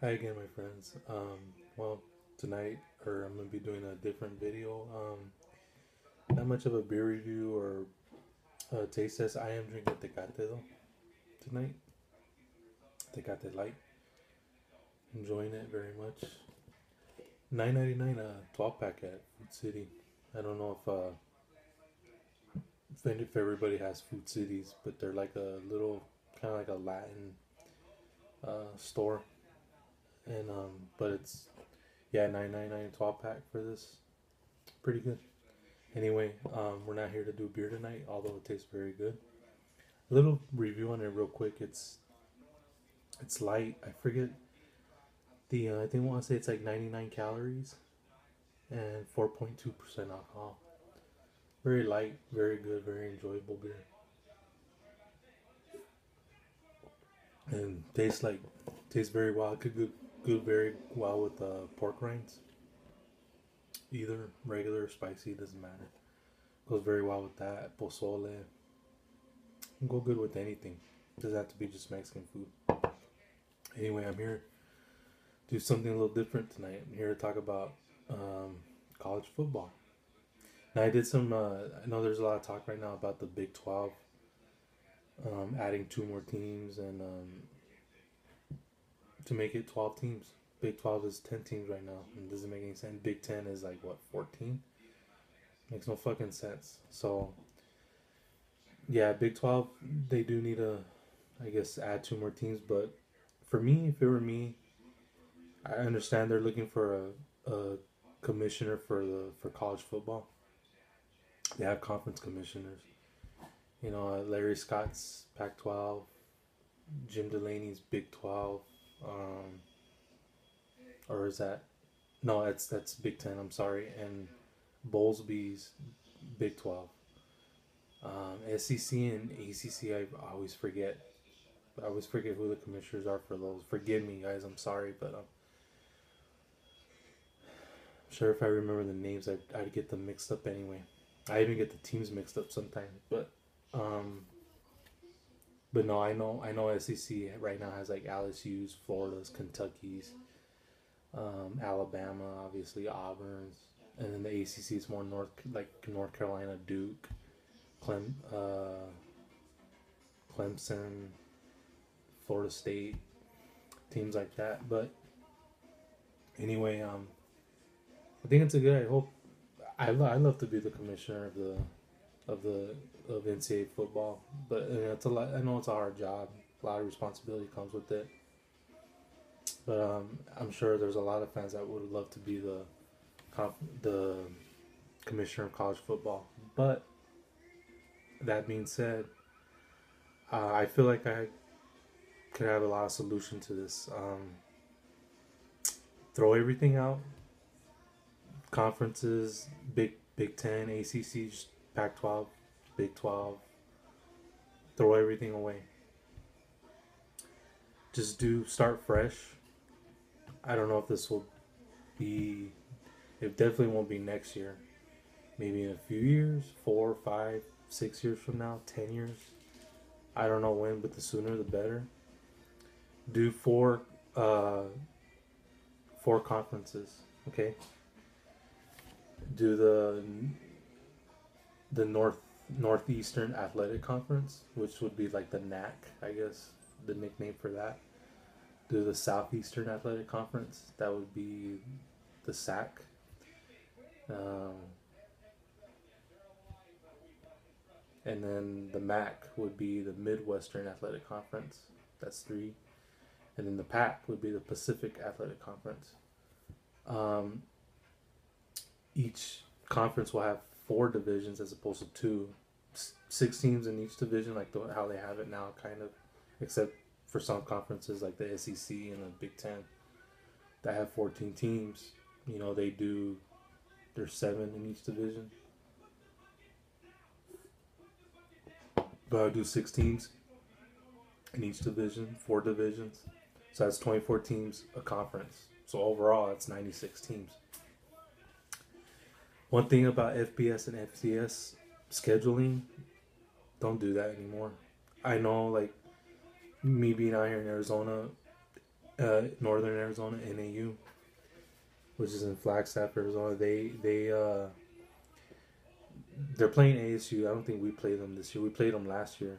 Hi again, my friends. Well, tonight, or I'm gonna be doing a different video. Not much of a beer review or taste test. I am drinking Tecate though tonight. Tecate Light. Enjoying it very much. 9.99 12 pack at Food City. I don't know if everybody has Food Cities, but they're like a little kind of like a Latin store, and but it's yeah 9.99 12 pack for this. Pretty good. Anyway, we're not here to do beer tonight, although it tastes very good. A little review on it real quick. It's light. I forget the I think I want to say it's like 99 calories and 4.2% alcohol. Very light, very good, very enjoyable beer, and tastes very well. It could go very well with pork rinds, either regular or spicy, doesn't matter. Goes very well with that pozole. Go good with anything. Doesn't have to be just Mexican food. Anyway, I'm here to do something a little different tonight. I'm here to talk about um, college football. Now, I did some. I know there's a lot of talk right now about the Big 12 adding two more teams and to make it 12 teams. Big 12 is 10 teams right now, and it doesn't make any sense. Big 10 is like what 14? Makes no fucking sense. So yeah, Big 12 they do need to, I guess, add two more teams. But for me, if it were me, I understand they're looking for a commissioner for college football. They have conference commissioners. Larry Scott's Pac-12, Jim Delaney's Big 12, um, or is that no? That's Big 10. I'm sorry, and Bowlesby's Big 12. SEC and ACC, I always forget. I always forget who the commissioners are for those. Forgive me, guys. I'm sorry, but I'm sure if I remember the names, I'd get them mixed up anyway. I even get the teams mixed up sometimes, um, but no, I know SEC right now has like LSU's, Florida's, Kentucky's, Alabama, obviously Auburn's, and then the ACC is more North Carolina, Duke, Clemson, Florida State, teams like that. But anyway, I think it's a good. I hope I love to be the commissioner of the of NCAA football, but it's a lot. I know it's a hard job. A lot of responsibility comes with it, but I'm sure there's a lot of fans that would love to be the commissioner of college football. But that being said, I feel like I could have a lot of solution to this. Throw everything out. Conferences, Big 10, ACC, Pac 12, Big 12. Throw everything away. Just do start fresh. I don't know if this will be. It definitely won't be next year. Maybe in a few years, 4, 5, 6 years from now, 10 years. I don't know when, but the sooner the better. Do uh, four conferences. Okay. Do the Northeastern Athletic Conference, which would be like the NAC, I guess, the nickname for that. Do the Southeastern Athletic Conference, that would be the SAC. Um, and then the MAC would be the Midwestern Athletic Conference. That's three. And then the PAC would be the Pacific Athletic Conference. Um, each conference will have four divisions as opposed to two. Six teams in each division, like how they have it now, kind of, except for some conferences like the SEC and the Big Ten that have 14 teams. They do. There's seven in each division, but I do six teams in each division, four divisions. So that's 24 teams a conference. So overall, that's 96 teams. One thing about FBS and FCS scheduling, don't do that anymore. I know, like, me being out here in Arizona, Northern Arizona, NAU, which is in Flagstaff, Arizona. They're playing ASU. I don't think we played them this year. We played them last year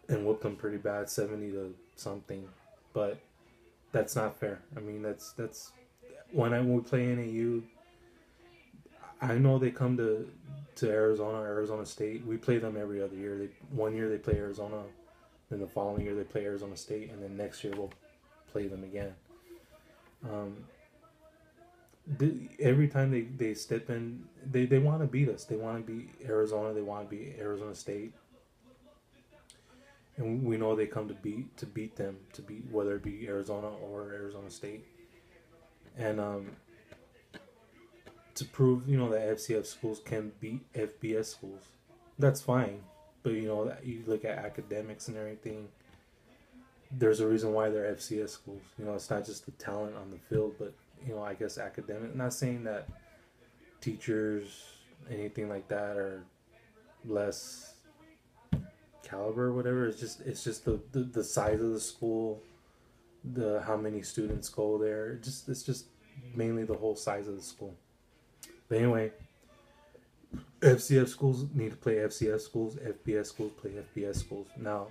and whooped them pretty bad, 70 to something. But that's not fair. I mean, that's when we play NAU. I know they come to Arizona State. We play them every other year. One year they play Arizona, then the following year they play Arizona State, and then next year we'll play them again. Every time they step in, they want to beat us. They want to beat Arizona. They want to beat Arizona State, and we know they come to beat them, to beat whether it be Arizona or Arizona State, and to prove that FCS schools can beat FBS schools. That's fine, but you look at academics and everything. There's a reason why they're FCS schools. It's not just the talent on the field, but I guess academic. Not saying that teachers, anything like that, are less caliber or whatever. It's just the size of the school, the how many students go there. It's just mainly the whole size of the school. But anyway, FCS schools need to play FCS schools. FBS schools play FBS schools. Now,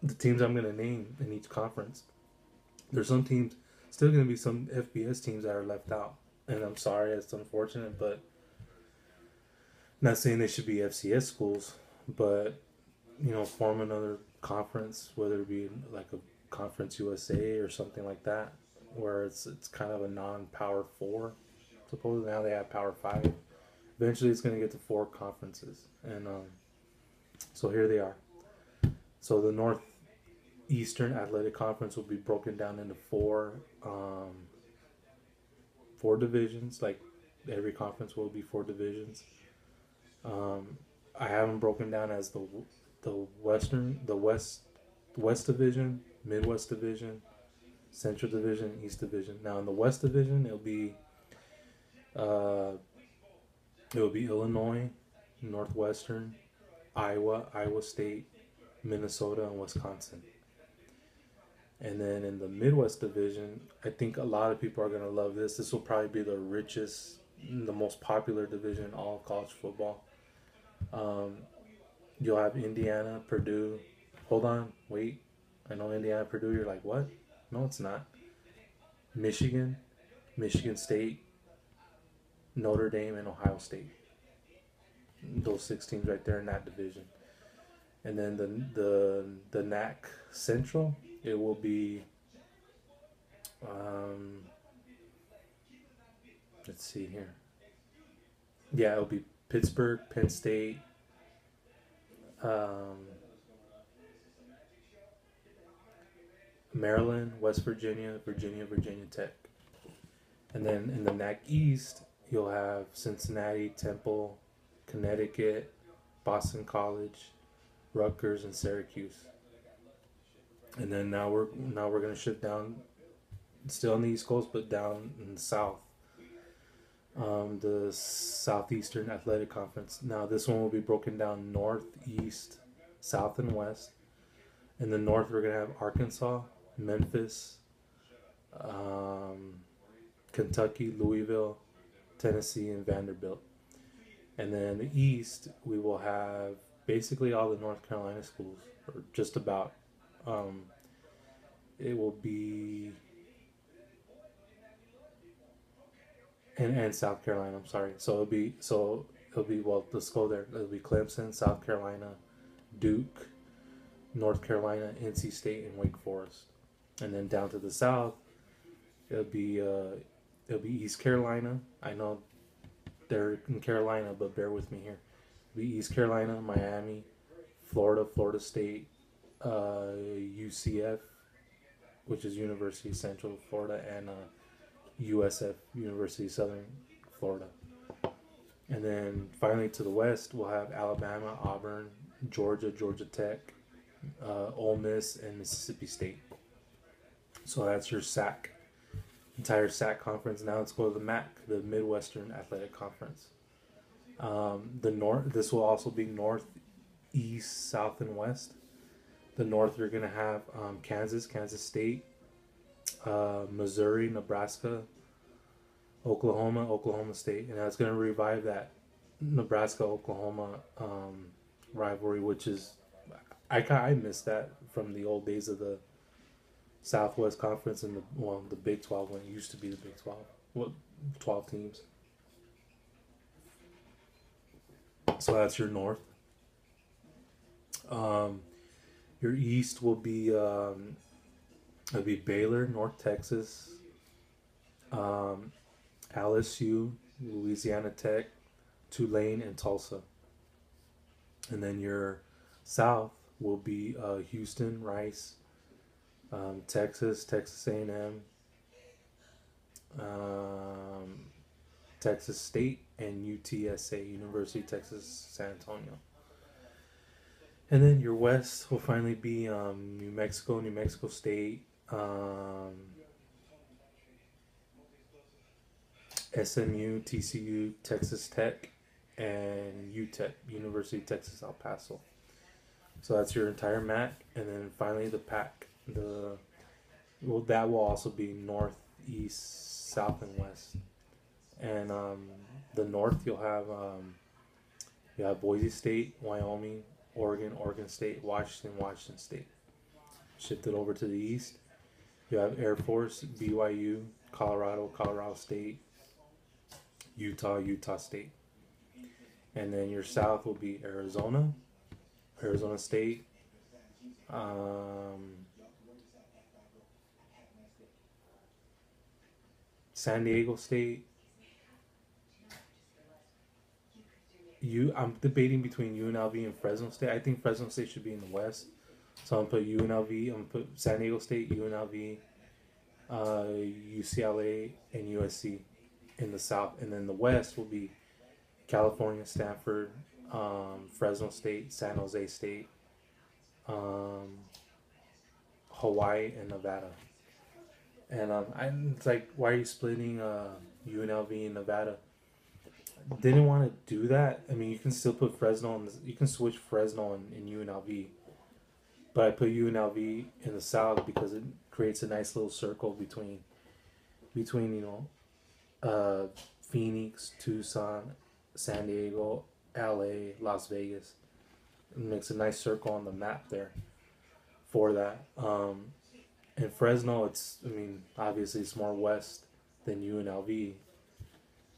the teams I'm going to name in each conference, there's some teams, still going to be some FBS teams that are left out. And I'm sorry, it's unfortunate, but not saying they should be FCS schools, but, form another conference, whether it be like a Conference USA or something like that, where it's kind of a non-Power 4. Supposedly now they have Power 5. Eventually it's going to get to 4 conferences. And so here they are. So the Northeastern Athletic Conference will be broken down into 4 divisions. Like every conference will be 4 divisions. I have them broken down as the West Division, Midwest Division, Central Division, East Division. Now in the West Division, it'll be Illinois, Northwestern, Iowa State, Minnesota, and Wisconsin. And then in the Midwest Division, I think a lot of people are going to love this. This will probably be the richest, the most popular division in all of college football. You'll have Indiana, Purdue. Hold on, wait. I know Indiana, Purdue. You're like, what? No, it's not. Michigan State, Notre Dame, and Ohio State. Those 6 teams right there in that division. And then the NAC Central, it will be let's see here. Yeah, it'll be Pittsburgh, Penn State, Maryland, West Virginia, Virginia Tech. And then in the NAC East, you'll have Cincinnati, Temple, Connecticut, Boston College, Rutgers, and Syracuse. And then now we're going to shift down, still on the East Coast, but down in the South. The Southeastern Athletic Conference. Now this one will be broken down North, East, South, and West. In the North, we're going to have Arkansas, Memphis, Kentucky, Louisville, Tennessee, and Vanderbilt. And then in the East, we will have basically all the North Carolina schools, or just about. It will be and South Carolina. I'm sorry. So it'll be well. Let's go there. It'll be Clemson, South Carolina, Duke, North Carolina, NC State, and Wake Forest. And then down to the South, it'll be East Carolina. I know they're in Carolina, but bear with me here. It'll be East Carolina, Miami, Florida, Florida State, UCF, which is University of Central Florida, and USF, University of Southern Florida. And then finally to the West, we'll have Alabama, Auburn, Georgia, Georgia Tech, Ole Miss, and Mississippi State. So that's your entire SAC conference. Now let's go to the MAC, the Midwestern Athletic Conference. This will also be North, East, South, and West. The North, you're going to have Kansas State, Missouri, Nebraska, Oklahoma State, and that's going to revive that Nebraska Oklahoma rivalry, which is I miss that from the old days of the Southwest Conference and the Big 12 when it used to be the Big 12. What 12 teams? So that's your North. Your East will be it'll be Baylor, North Texas, LSU, Louisiana Tech, Tulane, and Tulsa. And then your South will be Houston, Rice, Texas, Texas A&M, Texas State, and UTSA, University of Texas San Antonio. And then your West will finally be New Mexico State, SMU, TCU, Texas Tech, and UTEP, University of Texas El Paso. So that's your entire MAC, and then finally the PAC. That will also be North, East, South, and West. And the North you'll have Boise State, Wyoming, Oregon State, Washington State. Shifted over to the East, you have Air Force, BYU, Colorado State, Utah State. And then your South will be Arizona State, San Diego State. I'm debating between UNLV and Fresno State. I think Fresno State should be in the West. So I'm going to put UNLV, I'm going to put San Diego State, UNLV, UCLA, and USC in the South. And then the West will be California, Stanford, Fresno State, San Jose State, Hawaii, and Nevada. And it's like, why are you splitting UNLV and Nevada? Didn't want to do that. I mean, you can still put Fresno you can switch Fresno and UNLV. But I put UNLV in the South because it creates a nice little circle between Phoenix, Tucson, San Diego, LA, Las Vegas. It makes a nice circle on the map there for that. And Fresno, obviously it's more west than UNLV.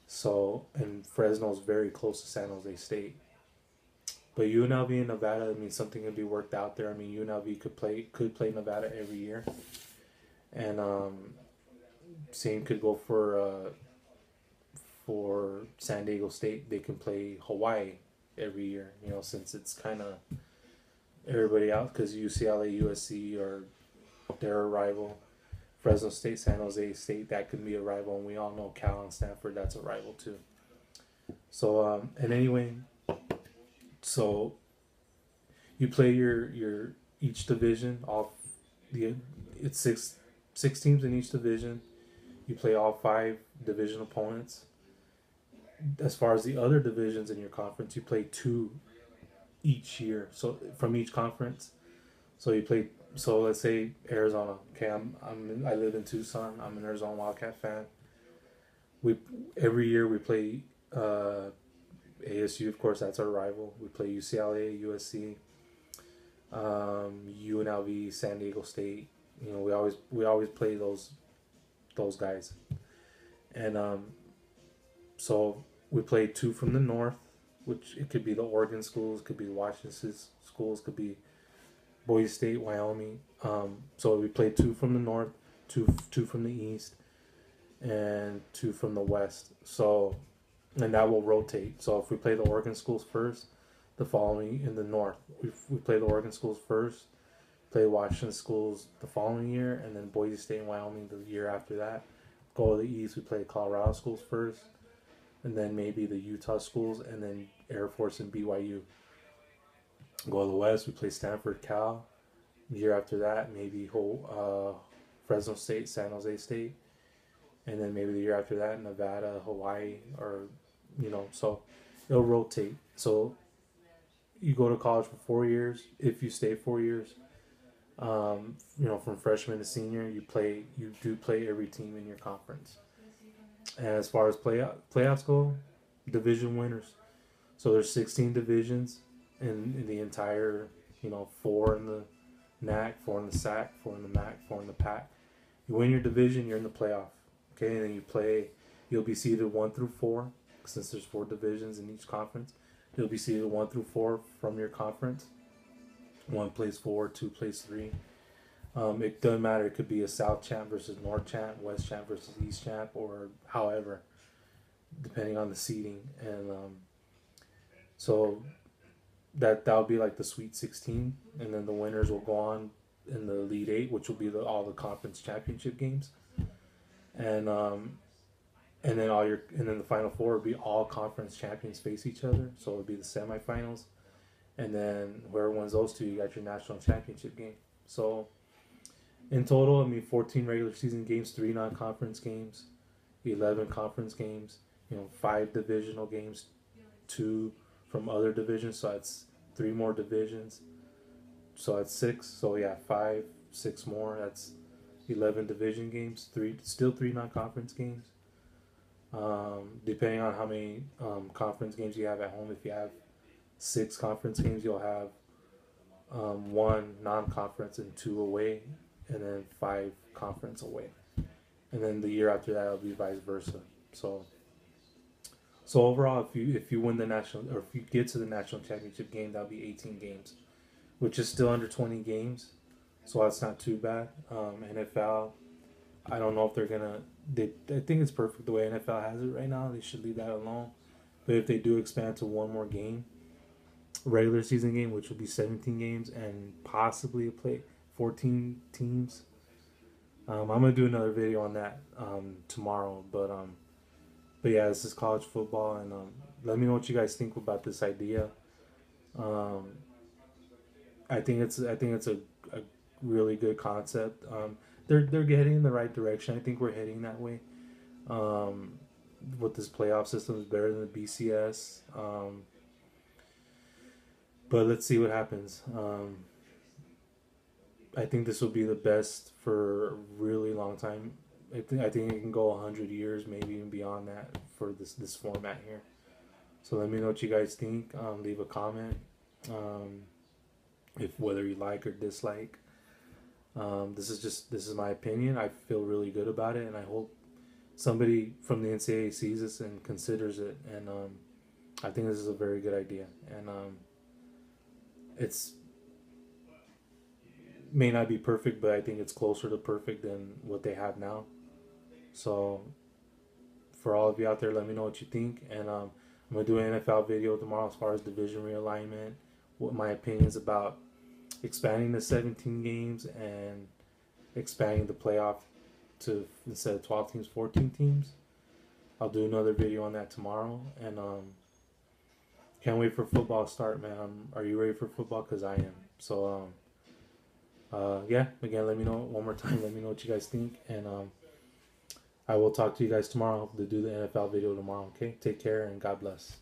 So, and Fresno is very close to San Jose State. But UNLV and Nevada, something can be worked out there. UNLV could play Nevada every year. And same could go for San Diego State. They can play Hawaii every year, since it's kind of everybody else, because UCLA, USC they're a rival. Fresno State, San Jose State, that could be a rival, and we all know Cal and Stanford, that's a rival too. So and anyway, so you play your each division it's six teams in each division. You play all 5 division opponents. As far as the other divisions in your conference, you play 2 each year. So from each conference, so you play. So let's say Arizona. Okay, I live in Tucson. I'm an Arizona Wildcat fan. Every year we play ASU. Of course, that's our rival. We play UCLA, USC, UNLV, San Diego State. We always play those guys. And so we play 2 from the North, which it could be the Oregon schools, could be the Washington schools, could be Boise State, Wyoming. So we play 2 from the North, two from the East, and 2 from the West. So, and that will rotate. So if we play the Oregon schools first, the following in the North, we play the Oregon schools first, play Washington schools the following year, and then Boise State and Wyoming the year after that. Go to the East, we play Colorado schools first, and then maybe the Utah schools, and then Air Force and BYU. Go to the West, we play Stanford, Cal. The year after that, maybe Fresno State, San Jose State. And then maybe the year after that, Nevada, Hawaii, or, so it'll rotate. So you go to college for 4 years. If you stay 4 years, From freshman to senior, you do play every team in your conference. And as far as playoffs go, division winners. So there's 16 divisions in the entire, four in the NAC, four in the SAC, four in the MAC, four in the PAC. You win your division, you're in the playoff. Okay, and then you'll be seeded 1 through 4, since there's 4 divisions in each conference. You'll be seeded 1 through 4 from your conference. 1 plays 4, 2 plays 3. It doesn't matter. It could be a South champ versus North champ, West champ versus East champ, or however, depending on the seeding. And so that'll be like the Sweet 16, and then the winners will go on in the Elite 8, which will be all the conference championship games, and then the Final Four will be all conference champions face each other. So it'll be the semifinals, and then whoever wins those two, you got your national championship game. So in total, 14 regular season games, 3 non-conference games, 11 conference games, 5 divisional games, 2 from other divisions. So that's 3 more divisions. So that's 6. So yeah, 5, 6 more. That's 11 division games. 3 non-conference games. Depending on how many conference games you have at home. If you have 6 conference games, you'll have 1 non-conference and 2 away, and then 5 conference away. And then the year after that, it'll be vice versa. So overall, if you win the national, or if you get to the national championship game, that'll be 18 games, which is still under 20 games. So that's not too bad. NFL, I don't know if they're gonna. I think it's perfect the way NFL has it right now. They should leave that alone. But if they do expand to 1 more game, regular season game, which will be 17 games, and possibly play 14 teams. I'm gonna do another video on that tomorrow. But yeah, this is college football, and let me know what you guys think about this idea. I think it's a really good concept. They're heading in the right direction. I think we're heading that way. With this playoff system is better than the BCS. But let's see what happens. I think this will be the best for a really long time. I think it can go 100 years, maybe even beyond that, for this format here. So let me know what you guys think. Leave a comment. If whether you like or dislike. This is my opinion. I feel really good about it, and I hope somebody from the NCAA sees this and considers it. And I think this is a very good idea. And it's may not be perfect, but I think it's closer to perfect than what they have now. So for all of you out there, let me know what you think. And I'm gonna do an NFL video tomorrow as far as division realignment, what my opinions about expanding the 17 games and expanding the playoff to, instead of 12 teams, 14 teams. I'll do another video on that tomorrow, and can't wait for football to start, man. Are you ready for football? Because I am. So yeah, again, let me know one more time. Let me know what you guys think, and I will talk to you guys tomorrow to do the NFL video tomorrow. Okay, take care and God bless.